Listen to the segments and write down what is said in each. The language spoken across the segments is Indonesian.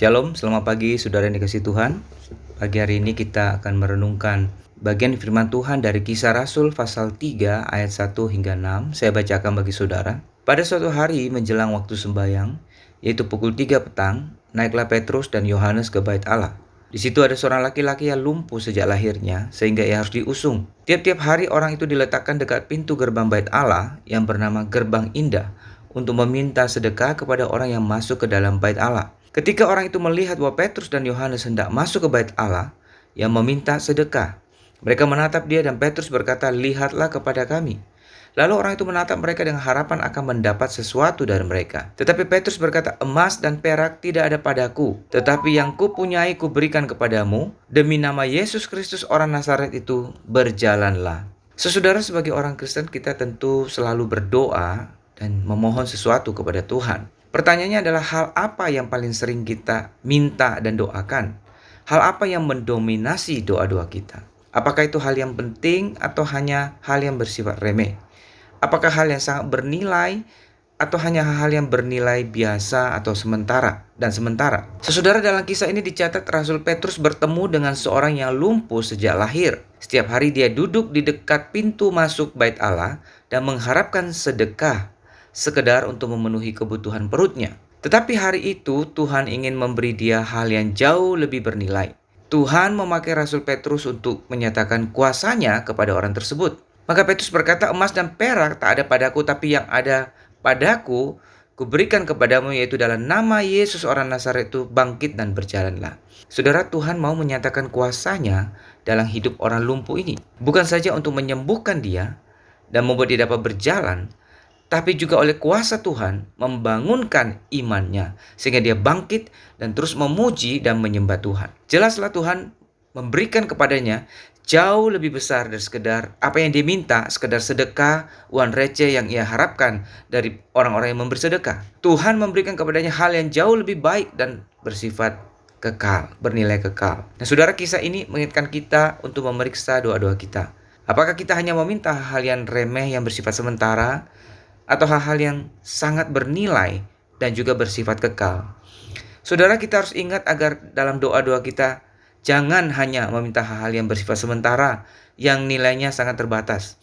Shalom, selamat pagi saudara yang dikasihi Tuhan. Pagi hari ini kita akan merenungkan bagian firman Tuhan dari Kisah Rasul pasal 3 ayat 1 hingga 6. Saya bacakan bagi saudara. Pada suatu hari menjelang waktu sembahyang, yaitu pukul 3 petang, naiklah Petrus dan Yohanes ke bait Allah. Di situ ada seorang laki-laki yang lumpuh sejak lahirnya, sehingga ia harus diusung. Tiap-tiap hari orang itu diletakkan dekat pintu gerbang bait Allah yang bernama Gerbang Indah untuk meminta sedekah kepada orang yang masuk ke dalam bait Allah. Ketika orang itu melihat bahwa Petrus dan Yohanes hendak masuk ke bait Allah yang meminta sedekah, mereka menatap dia dan Petrus berkata, "Lihatlah kepada kami." Lalu orang itu menatap mereka dengan harapan akan mendapat sesuatu dari mereka. Tetapi Petrus berkata, "Emas dan perak tidak ada padaku, tetapi yang kupunyai kuberikan kepadamu. Demi nama Yesus Kristus orang Nazaret itu, berjalanlah." Saudara, sebagai orang Kristen kita tentu selalu berdoa dan memohon sesuatu kepada Tuhan. Pertanyaannya adalah hal apa yang paling sering kita minta dan doakan? Hal apa yang mendominasi doa-doa kita? Apakah itu hal yang penting atau hanya hal yang bersifat remeh? Apakah hal yang sangat bernilai atau hanya hal-hal yang bernilai biasa atau sementara? Saudara, dalam kisah ini dicatat Rasul Petrus bertemu dengan seorang yang lumpuh sejak lahir. Setiap hari dia duduk di dekat pintu masuk bait Allah dan mengharapkan sedekah sekedar untuk memenuhi kebutuhan perutnya. Tetapi hari itu Tuhan ingin memberi dia hal yang jauh lebih bernilai. Tuhan memakai Rasul Petrus untuk menyatakan kuasanya kepada orang tersebut. Maka Petrus berkata, "Emas dan perak tak ada padaku, tapi yang ada padaku kuberikan kepadamu, yaitu dalam nama Yesus orang Nazaret itu, bangkit dan berjalanlah." Saudara, Tuhan mau menyatakan kuasanya dalam hidup orang lumpuh ini. Bukan saja untuk menyembuhkan dia dan membuat dia dapat berjalan, tapi juga oleh kuasa Tuhan membangunkan imannya sehingga dia bangkit dan terus memuji dan menyembah Tuhan. Jelaslah Tuhan memberikan kepadanya jauh lebih besar dari sekedar apa yang dia minta, sekedar sedekah, uang receh yang ia harapkan dari orang-orang yang memberi sedekah. Tuhan memberikan kepadanya hal yang jauh lebih baik dan bersifat kekal, bernilai kekal. Nah, saudara, kisah ini mengingatkan kita untuk memeriksa doa-doa kita. Apakah kita hanya meminta hal yang remeh yang bersifat sementara, atau hal-hal yang sangat bernilai dan juga bersifat kekal? Saudara, kita harus ingat agar dalam doa-doa kita jangan hanya meminta hal-hal yang bersifat sementara yang nilainya sangat terbatas,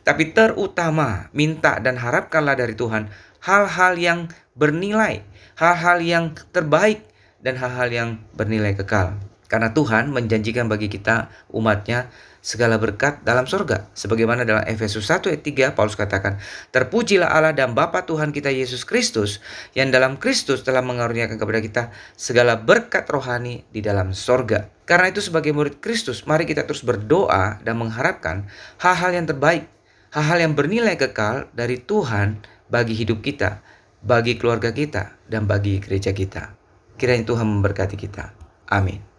tapi terutama minta dan harapkanlah dari Tuhan hal-hal yang bernilai, hal-hal yang terbaik, dan hal-hal yang bernilai kekal. Karena Tuhan menjanjikan bagi kita umatnya segala berkat dalam surga. Sebagaimana dalam Efesus 1 ayat 3 Paulus katakan, "Terpujilah Allah dan Bapa Tuhan kita Yesus Kristus, yang dalam Kristus telah mengaruniakan kepada kita segala berkat rohani di dalam surga." Karena itu sebagai murid Kristus, mari kita terus berdoa dan mengharapkan hal-hal yang terbaik, hal-hal yang bernilai kekal dari Tuhan bagi hidup kita, bagi keluarga kita, dan bagi gereja kita. Kiranya Tuhan memberkati kita. Amin.